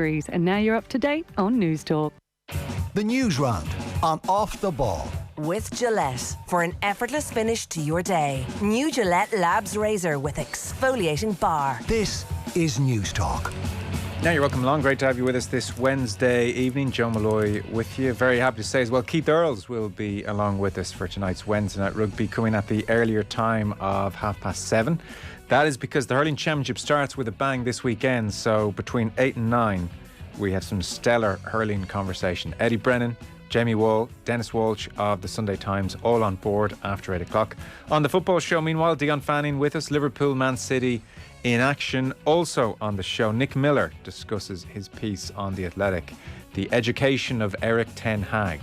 And now you're up to date on News Talk. The Newsround on Off the Ball. With Gillette, for an effortless finish to your day. New Gillette Labs Razor with exfoliating bar. This is News Talk. Now you're welcome along. Great to have you with us this Wednesday evening. Joe Molloy with you. Very happy to say as well, Keith Earls will be along with us for tonight's Wednesday night rugby, coming at the earlier time of 7:30. That is because the hurling championship starts with a bang this weekend. So between 8 and 9, we have some stellar hurling conversation. Eddie Brennan, Jamie Wall, Dennis Walsh of the Sunday Times, all on board after 8 o'clock. On the football show, meanwhile, Dion Fanning with us. Liverpool, Man City in action. Also on the show, Nick Miller discusses his piece on the Athletic, the education of Eric Ten Hag.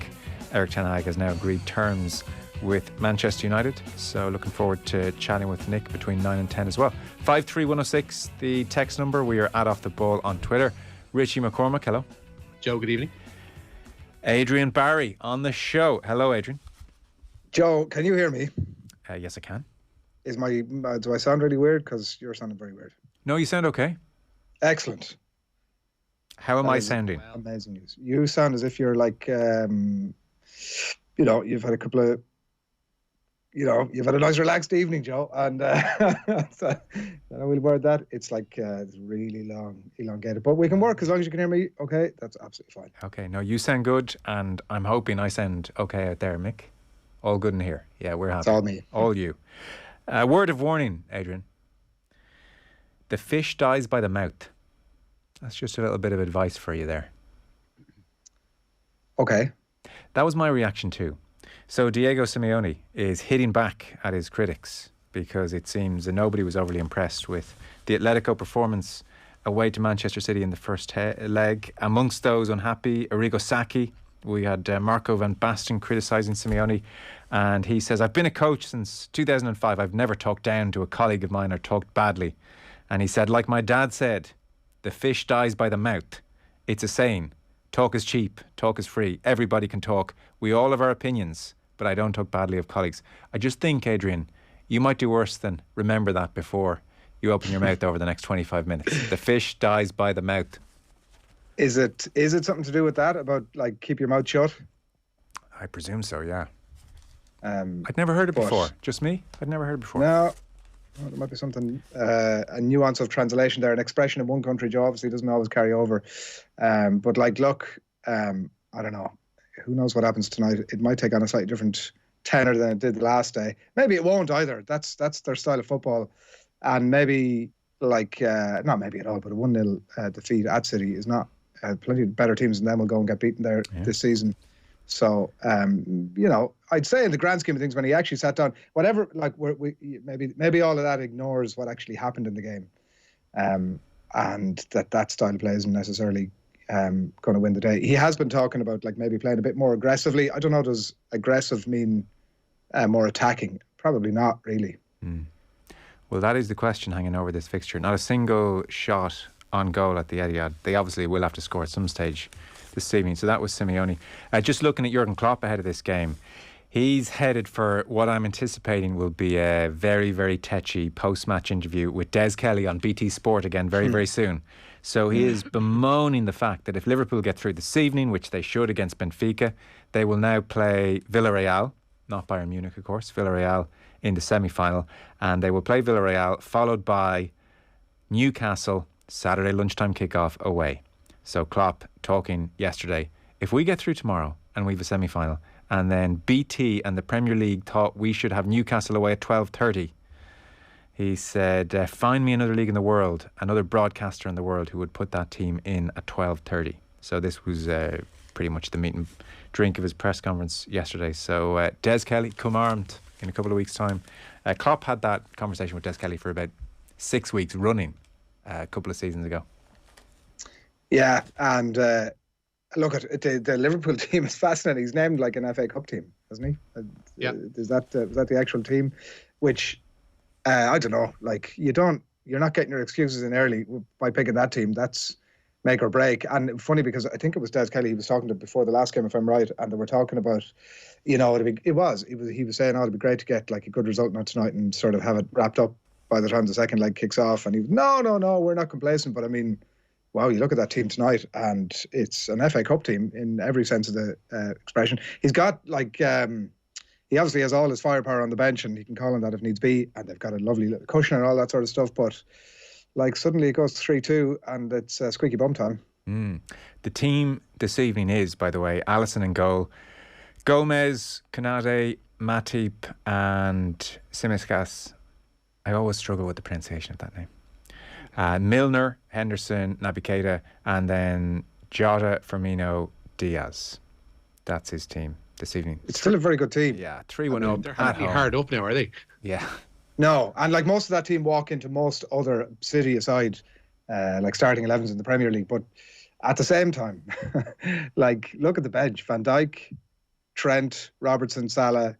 Eric Ten Hag has now agreed terms with Manchester United, so looking forward to chatting with Nick between 9 and 10 as well. 53106, the text number. We are at Off the Ball on Twitter. Richie McCormack, hello. Joe, good evening. Adrian Barry on the show. Hello, Adrian. Joe, can you hear me? Yes, I can. Do I sound really weird? Because you're sounding very weird. No, you sound okay. Excellent. How am I sounding? Amazing news. You sound as if you're like, you've had a couple of, you've had a nice relaxed evening, Joe. And so, I will word that. It's like it's really long, elongated. But we can work as long as you can hear me. Okay, that's absolutely fine. Okay, no, you sound good. And I'm hoping I sound okay out there, Mick. All good in here. Yeah, we're happy. It's all me. All you. Word of warning, Adrian. The fish dies by the mouth. That's just a little bit of advice for you there. Okay. That was my reaction too. So Diego Simeone is hitting back at his critics because it seems that nobody was overly impressed with the Atletico performance away to Manchester City in the first leg. Amongst those unhappy, Arrigo Sacchi. We had Marco van Basten criticising Simeone, and he says, I've been a coach since 2005. I've never talked down to a colleague of mine or talked badly. And he said, like my dad said, the fish dies by the mouth. It's a saying. Talk is cheap. Talk is free. Everybody can talk. We all have our opinions, but I don't talk badly of colleagues. I just think, Adrian, you might do worse than remember that before you open your mouth over the next 25 minutes. The fish dies by the mouth. Is it something to do with that, about like keep your mouth shut? I presume so, yeah. I'd never heard it before. Just me? I'd never heard it before. No, there might be something, a nuance of translation there. An expression in one country, Joe, obviously doesn't always carry over. But like, look, I don't know. Who knows what happens tonight? It might take on a slightly different tenor than it did the last day. Maybe it won't either. That's their style of football. And maybe, like, not maybe at all, but a 1-0 defeat at City is not... plenty of better teams than them will go and get beaten there this season. So, I'd say in the grand scheme of things, when he actually sat down, whatever, like, maybe all of that ignores what actually happened in the game, and that style of play isn't necessarily going to win the day. He has been talking about like maybe playing a bit more aggressively. I don't know, does aggressive mean more attacking? Probably not, really. Well, that is the question hanging over this fixture. Not a single shot on goal at the Etihad. They obviously will have to score at some stage this evening. So that was Simeone. Just looking at Jurgen Klopp ahead of this game, he's headed for what I'm anticipating will be a very, very tetchy post-match interview with Des Kelly on BT Sport again very, very soon. So he is bemoaning the fact that if Liverpool get through this evening, which they should against Benfica, they will now play Villarreal, not Bayern Munich, of course, Villarreal in the semi-final, and they will play Villarreal followed by Newcastle Saturday lunchtime kickoff away. So Klopp talking yesterday, if we get through tomorrow and we have a semi-final, and then BT and the Premier League thought we should have Newcastle away at 12:30, he said, find me another league in the world, another broadcaster in the world who would put that team in at 12:30. So this was pretty much the meat and drink of his press conference yesterday. So Des Kelly, come armed in a couple of weeks' time. Klopp had that conversation with Des Kelly for about 6 weeks running a couple of seasons ago. Yeah, and look, at the Liverpool team is fascinating. He's named like an FA Cup team, hasn't he? Yeah. Is that the actual team? Which I don't know. Like you're not getting your excuses in early by picking that team. That's make or break. And funny because I think it was Des Kelly he was talking to before the last game, if I'm right, and they were talking about, he was saying, it'd be great to get like a good result now tonight and sort of have it wrapped up by the time the second leg kicks off. And he was, no, we're not complacent. But I mean, wow, you look at that team tonight, and it's an FA Cup team in every sense of the expression. He's got he obviously has all his firepower on the bench, and he can call on that if needs be. And they've got a lovely little cushion and all that sort of stuff. But suddenly it goes 3-2, and it's squeaky bum time. The team this evening is, by the way, Alisson in goal, Gomez, Konate, Matip, and Simiskas. I always struggle with the pronunciation of that name. Milner, Henderson, Naby Keita, and then Jota, Firmino, Diaz. That's his team this evening. It's still a very good team. Yeah, 3-1 up. They're hard up now, are they? Yeah. No, and most of that team walk into most other City aside, starting 11s in the Premier League. But at the same time, look at the bench: Van Dijk, Trent, Robertson, Salah,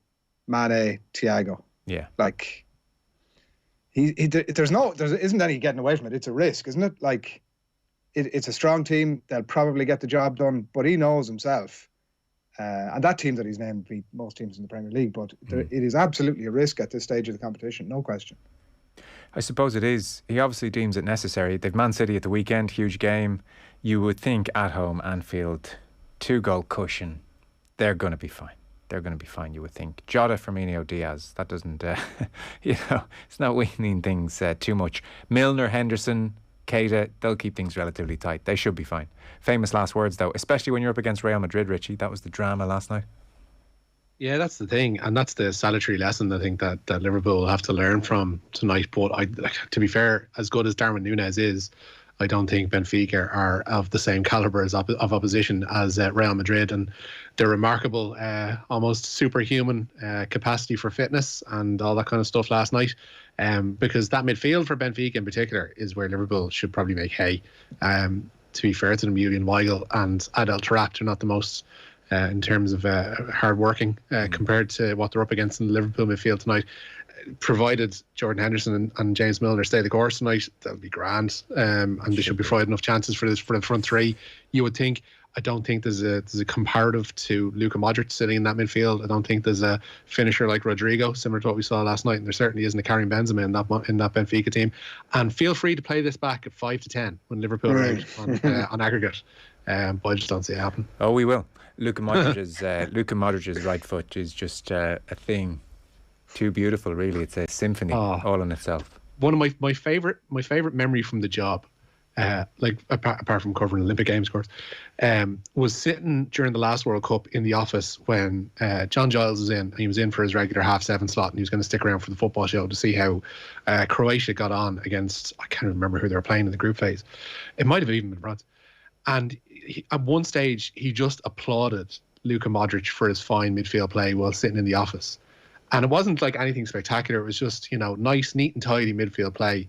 Mane, Thiago. Yeah. There isn't any getting away from it. It's a risk, isn't it? It's a strong team. They'll probably get the job done, but he knows himself. And that team that he's named beat most teams in the Premier League, but it is absolutely a risk at this stage of the competition, no question. I suppose it is. He obviously deems it necessary. They've Man City at the weekend, huge game. You would think at home, Anfield, 2-goal cushion, they're going to be fine. They're going to be fine, you would think. Jota, Firmino, Diaz, that doesn't, it's not weakening things too much. Milner, Henderson, Keita, they'll keep things relatively tight. They should be fine. Famous last words, though, especially when you're up against Real Madrid, Richie. That was the drama last night. Yeah, that's the thing. And that's the salutary lesson I think that Liverpool will have to learn from tonight. But to be fair, as good as Darwin Núñez is, I don't think Benfica are of the same calibre of opposition as Real Madrid. And their remarkable, almost superhuman capacity for fitness and all that kind of stuff last night. Because that midfield for Benfica in particular is where Liverpool should probably make hay. To be fair to them, Julian Weigl and Adel Taarabt are not the most in terms of hard working compared to what they're up against in the Liverpool midfield tonight. Provided Jordan Henderson and James Milner stay the course tonight, that'll be grand. And they should be providing enough chances for the front three, you would think. I don't think there's a comparative to Luka Modric sitting in that midfield. I don't think there's a finisher like Rodrigo, similar to what we saw last night. And there certainly isn't a Karim Benzema in that Benfica team. And feel free to play this back at 5-10 when Liverpool are out on aggregate. But I just don't see it happen. Oh, we will. Luka Modric's right foot is just a thing. Too beautiful, really. It's a symphony all in itself. One of my favorite memory from the job, apart from covering Olympic Games, of course, was sitting during the last World Cup in the office when John Giles was in. And he was in for his regular 7:30 slot, and he was going to stick around for the football show to see how Croatia got on against, I can't remember who they were playing in the group phase. It might have even been France. And at one stage, he just applauded Luka Modric for his fine midfield play while sitting in the office. And it wasn't like anything spectacular. It was just, nice, neat and tidy midfield play.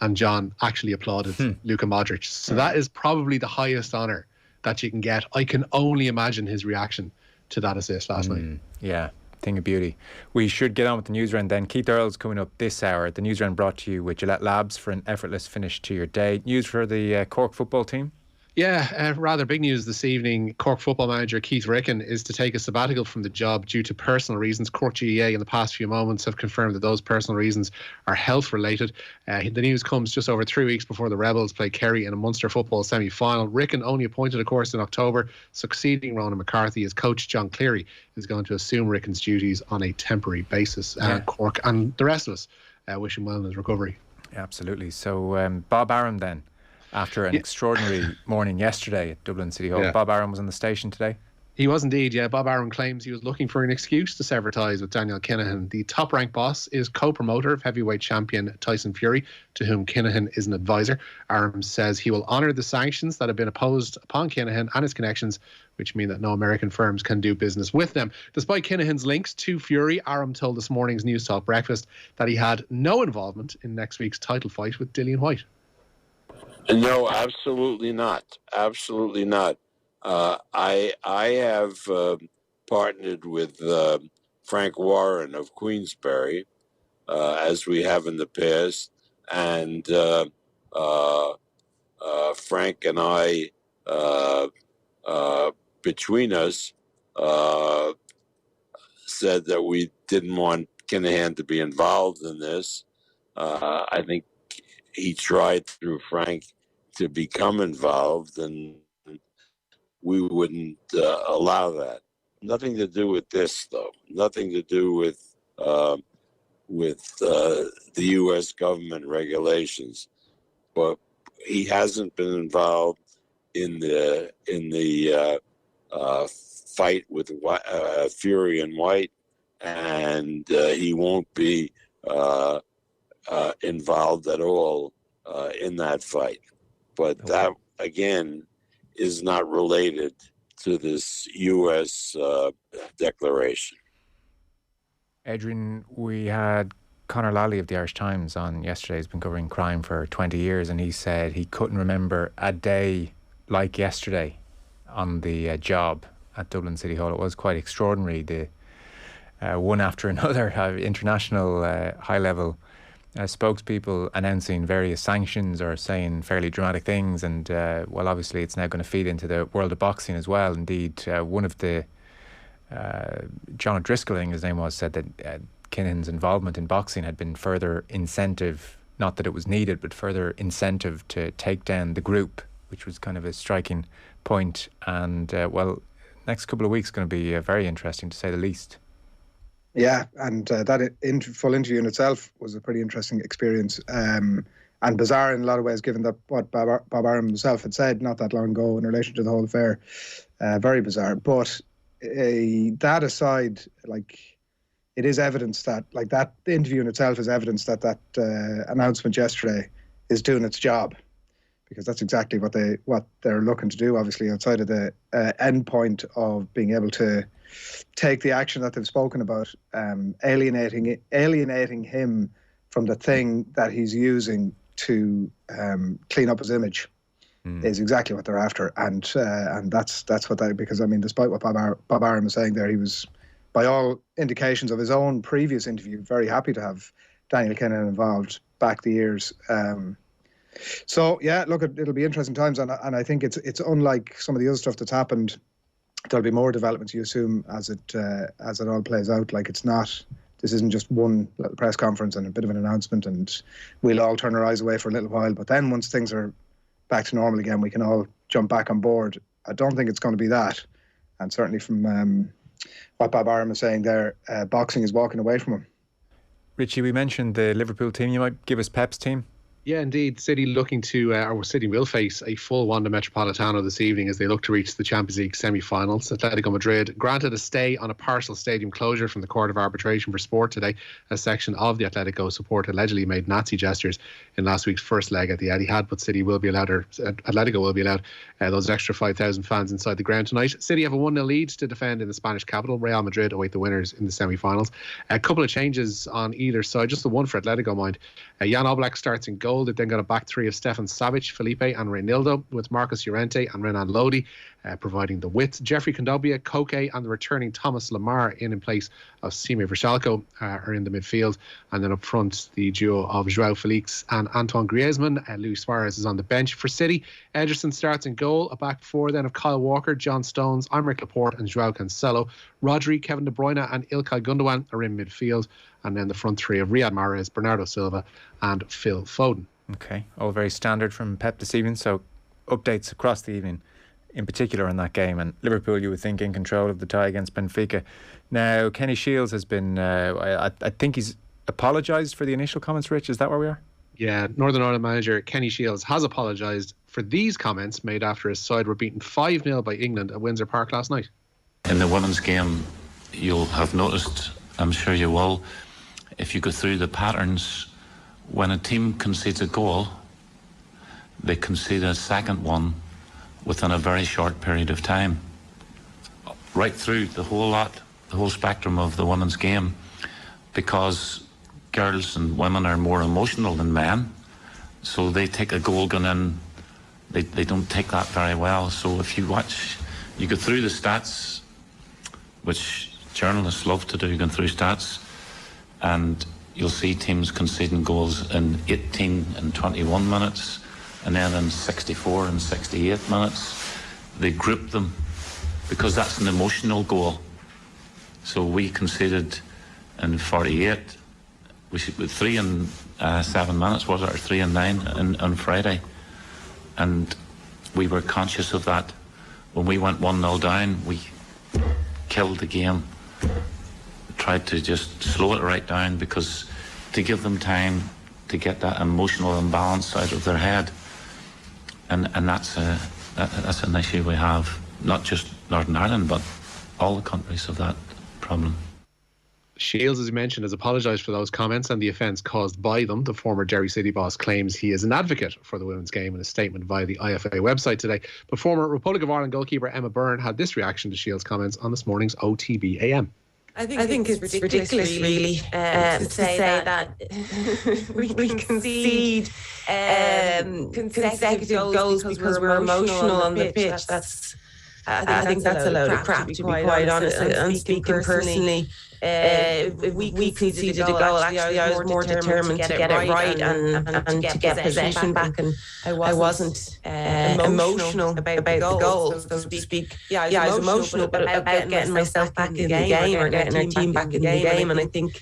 And John actually applauded Luka Modric. So that is probably the highest honour that you can get. I can only imagine his reaction to that assist last night. Yeah, thing of beauty. We should get on with the news round then. Keith Earls coming up this hour. The news round brought to you with Gillette Labs for an effortless finish to your day. News for the Cork football team? Yeah, rather big news this evening. Cork football manager Keith Ricken is to take a sabbatical from the job due to personal reasons. Cork GEA in the past few moments have confirmed that those personal reasons are health related. The news comes just over 3 weeks before the Rebels play Kerry in a Munster football semi-final. Ricken only appointed, of course, in October, succeeding Ronan McCarthy. His coach John Cleary is going to assume Ricken's duties on a temporary basis. Cork and the rest of us wish him well in his recovery. Absolutely. So Bob Arum then. After an extraordinary morning yesterday at Dublin City Hall. Bob Arum was on the station today. He was indeed, yeah. Bob Arum claims he was looking for an excuse to sever ties with Daniel Kinahan. The top-ranked boss is co-promoter of heavyweight champion Tyson Fury, to whom Kinahan is an advisor. Arum says he will honour the sanctions that have been imposed upon Kinahan and his connections, which mean that no American firms can do business with them. Despite Kinahan's links to Fury, Arum told this morning's News Talk Breakfast that he had no involvement in next week's title fight with Dillian Whyte. No, absolutely not. Absolutely not. I have partnered with Frank Warren of Queensberry, as we have in the past, and Frank and I, between us, said that we didn't want Kinahan to be involved in this. I think he tried through Frank to become involved, and we wouldn't allow that. Nothing to do with this, though. Nothing to do with the U.S. government regulations. But he hasn't been involved in the fight with Fury and White, and he won't be involved at all in that fight. But that, again, is not related to this U.S. declaration. Adrian, we had Conor Lally of the Irish Times on yesterday. He's been covering crime for 20 years, and he said he couldn't remember a day like yesterday on the job at Dublin City Hall. It was quite extraordinary. The one after another international high-level spokespeople announcing various sanctions or saying fairly dramatic things, and well, obviously it's now going to feed into the world of boxing as well. Indeed, one of the John O'Driscoll, I think his name was, said that Kinahan's involvement in boxing had been further incentive, not that it was needed, but further incentive to take down the group, which was kind of a striking point. And well, next couple of weeks going to be very interesting, to say the least. Yeah, and that full interview in itself was a pretty interesting experience, and bizarre in a lot of ways, given that what Bob Arum himself had said not that long ago in relation to the whole affair. Very bizarre. But that aside, like, it is evidence that, like, that the interview in itself is evidence that that announcement yesterday is doing its job, because that's exactly what they're looking to do. Obviously, outside of the end point of being able to take the action that they've spoken about, alienating him from the thing that he's using to clean up his image, is exactly what they're after, and that's what they, because I mean, despite what Bob Arum was saying there, he was, by all indications of his own previous interview, very happy to have Daniel Kinahan involved back the years. So yeah, look, it'll be interesting times, and I think it's unlike some of the other stuff that's happened. There'll be more developments, you assume, as it all plays out. Like, this isn't just one little press conference and a bit of an announcement, and we'll all turn our eyes away for a little while. But then once things are back to normal again, we can all jump back on board. I don't think it's going to be that, and certainly from what Bob Arum is saying there, boxing is walking away from him. Richie, we mentioned the Liverpool team. You might give us Pep's team. Yeah, indeed. City looking to, or City will face a full Wanda Metropolitano this evening as they look to reach the Champions League semi-finals. Atletico Madrid granted a stay on a partial stadium closure from the Court of Arbitration for Sport today. A section of the Atletico support allegedly made Nazi gestures in last week's first leg at the Etihad, but City will be allowed, or Atletico will be allowed, those extra 5,000 fans inside the ground tonight. City have a 1-0 lead to defend in the Spanish capital. Real Madrid await the winners in the semi-finals. A couple of changes on either side, just the one for Atletico, mind. Jan Oblak starts in goal. They've then got a back three of Stefan Savic, Felipe and Reinildo, with Marcus Llorente and Renan Lodi providing the width. Jeffrey Kondogbia, Koke and the returning Thomas Lemar in place of Sime Vrsaljko are in the midfield. And then up front, the duo of Joao Felix and Antoine Griezmann. Luis Suarez is on the bench. For City, Ederson starts in goal. A back four then of Kyle Walker, John Stones, Aymeric Laporte and Joao Cancelo. Rodri, Kevin De Bruyne and Ilkay Gundogan are in midfield. And then the front three of Riyad Mahrez, Bernardo Silva and Phil Foden. Okay, all very standard from Pep this evening. So updates across the evening, in particular on that game. And Liverpool, you would think, in control of the tie against Benfica. Now, Kenny Shiels has been, I think he's apologised for the initial comments, Rich. Is that where we are? Yeah, Northern Ireland manager Kenny Shiels has apologised for these comments made after his side were beaten 5-0 by England at Windsor Park last night. In the women's game, you'll have noticed, I'm sure you will, if you go through the patterns, when a team concedes a goal, they concede a second one within a very short period of time. Right through the whole lot, the whole spectrum of the women's game, because girls and women are more emotional than men, so they take a goal going in, they don't take that very well. So if you watch, you go through the stats, which journalists love to do, going through stats, and you'll see teams conceding goals in 18 and 21 minutes, and then in 64 and 68 minutes. They group them because that's an emotional goal. So we conceded in 48. We should with 3 and 7 minutes, was it, or 3 and 9 on Friday. and we were conscious of that. When we went 1-0 down, we killed the game, tried to just slow it right down, because to give them time to get that emotional imbalance out of their head, and that's an issue we have, not just Northern Ireland, but all the countries have that problem. Shiels, as you mentioned, has apologised for those comments and the offence caused by them. The former Derry City boss claims he is an advocate for the women's game in a statement via the IFA website today. But former Republic of Ireland goalkeeper Emma Byrne had this reaction to Shiels' comments on this morning's OTB AM. I think it's ridiculous really, to say that we concede consecutive goals because we're emotional on the pitch. I think that's a load of crap, to be quite honest. And speaking personally, if we conceded a goal, actually I was more determined to get it right and to get possession back, and I wasn't emotional about the goal, so to speak. Yeah, I was emotional about getting myself back in the game, or getting our team back in the game, and I think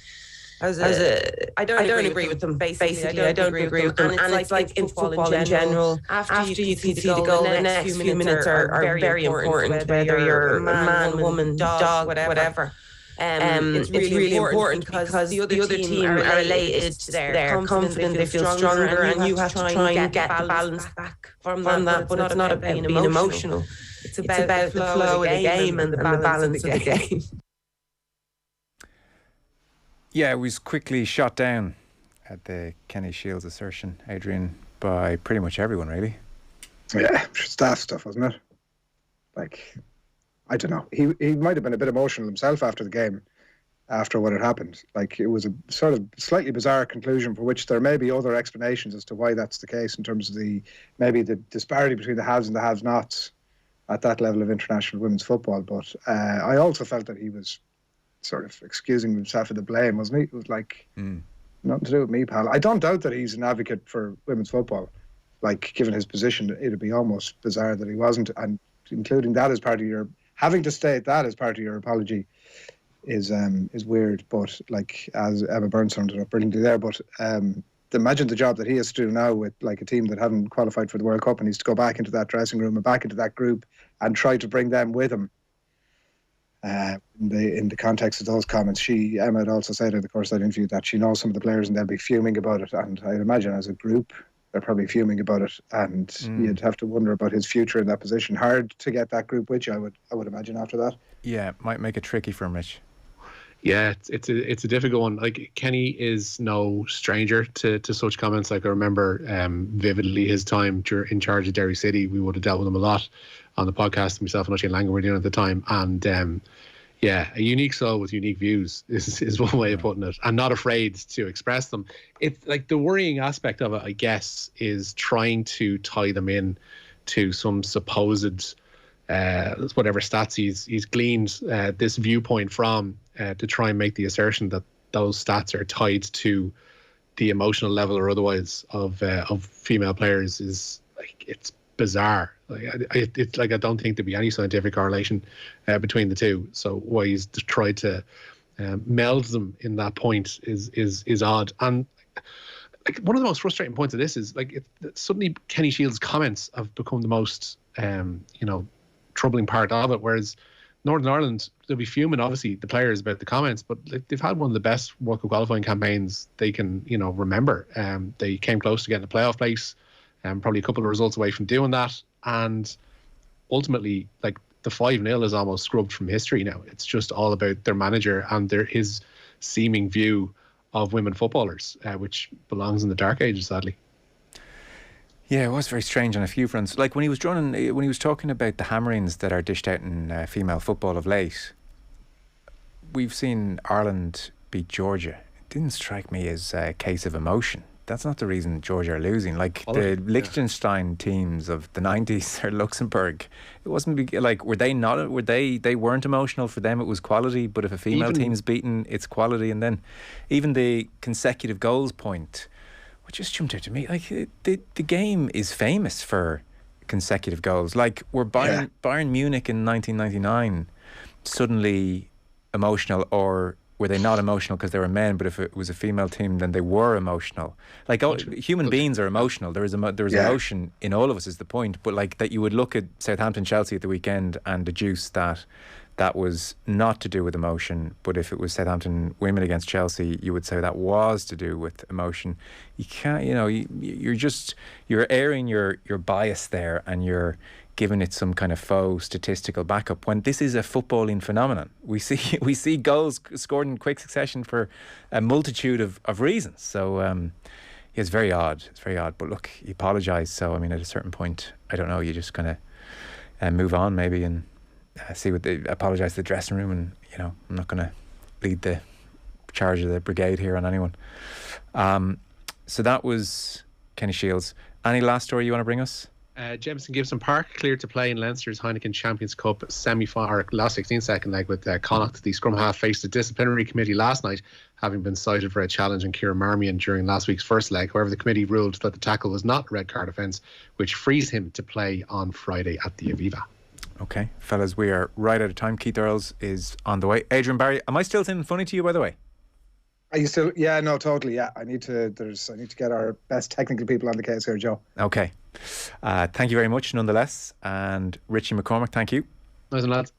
I don't agree with them, basically. I don't agree with them. And it's like in football in general, after you concede a goal, the next few minutes are very important, whether you're a man, woman, dog, whatever. It's really important because the other team are elated, they're confident, they feel stronger, and you have to try and get the balance back from that. But it's not about being emotional. It's about the flow of the game and the balance of the game. Yeah, it was quickly shot down at the Kenny Shiels assertion, Adrian, by pretty much everyone, really. Yeah, staff stuff, wasn't it? Like, I don't know. He might have been a bit emotional himself after the game, after what had happened. Like, it was a sort of slightly bizarre conclusion for which there may be other explanations as to why that's the case in terms of maybe the disparity between the haves and the have-nots at that level of international women's football. But I also felt that he was sort of excusing himself of the blame, wasn't he? It was like, nothing to do with me, pal. I don't doubt that he's an advocate for women's football. Like, given his position, it'd be almost bizarre that he wasn't, and including that as part of your, having to state that as part of your apology is weird. But like, as Emma Byrne summed it up brilliantly there, but imagine the job that he has to do now with like a team that haven't qualified for the World Cup and needs to go back into that dressing room and back into that group and try to bring them with him. In the context of those comments, Emma had also said in the course of that interview that she knows some of the players and they'll be fuming about it, and I'd imagine as a group they're probably fuming about it, and you'd have to wonder about his future in that position. Hard to get that group with you, I would imagine, after that. Yeah, might make it tricky for him, Rich. Yeah, it's a difficult one. Like, Kenny is no stranger to such comments. Like, I remember vividly his time in charge of Derry City. We would have dealt with him a lot on the podcast. Myself and Oisin Langan were doing at the time, and yeah, a unique soul with unique views is one way of putting it, and not afraid to express them. It's like the worrying aspect of it, I guess, is trying to tie them in to some supposed whatever stats he's gleaned this viewpoint from, to try and make the assertion that those stats are tied to the emotional level or otherwise of female players is like, it's bizarre. Like, it's like, I don't think there'd be any scientific correlation between the two. So why he's tried to meld them in that point is odd. And like, one of the most frustrating points of this is like, suddenly Kenny Shiels' comments have become the most troubling part of it. Whereas Northern Ireland, they'll be fuming, obviously, the players, about the comments, but like, they've had one of the best World Cup qualifying campaigns they can remember. They came close to getting a playoff place. Probably a couple of results away from doing that, and ultimately, like, the 5-0 is almost scrubbed from history now. It's just all about their manager and his seeming view of women footballers, which belongs in the dark ages, sadly. Yeah, it was very strange on a few fronts. Like, when he was talking about the hammerings that are dished out in female football of late, we've seen Ireland beat Georgia. It didn't strike me as a case of emotion. That's not the reason Georgia are losing. Like, the Liechtenstein teams of the 90s or Luxembourg, it wasn't like, they weren't emotional. For them it was quality, but if a female team's beaten, it's quality. And then even the consecutive goals point, what just jumped out to me, like, the game is famous for consecutive goals. Like, were Bayern Munich in 1999 suddenly emotional, or were they not emotional because they were men, but if it was a female team, then they were emotional? Like, human beings are emotional. There is emotion in all of us, is the point. But like that, you would look at Southampton Chelsea at the weekend and deduce that was not to do with emotion. But if it was Southampton women against Chelsea, you would say that was to do with emotion. You can't, you're airing your bias there, and you're giving it some kind of faux statistical backup when this is a footballing phenomenon. We see goals scored in quick succession for a multitude of reasons. So it's very odd. It's very odd. But look, he apologised. So I mean, at a certain point, I don't know. You just kind of move on maybe and see what they apologise to the dressing room. And I'm not going to lead the charge of the brigade here on anyone. So that was Kenny Shiels. Any last story you want to bring us? Jameson Gibson Park cleared to play in Leinster's Heineken Champions Cup semi-final, last 16-second leg with Connacht. The scrum half faced a disciplinary committee last night, having been cited for a challenge on Kieran Marmion during last week's first leg. However, the committee ruled that the tackle was not a red card offence, which frees him to play on Friday at the Aviva. Okay, fellas, we are right out of time. Keith Earls is on the way. Adrian Barry, am I still sounding funny to you, by the way? Are you still? Yeah, no, totally. Yeah, I need to get our best technical people on the case here, Joe. Okay. Thank you very much, nonetheless. And Richie McCormack, thank you. Nice one, lads.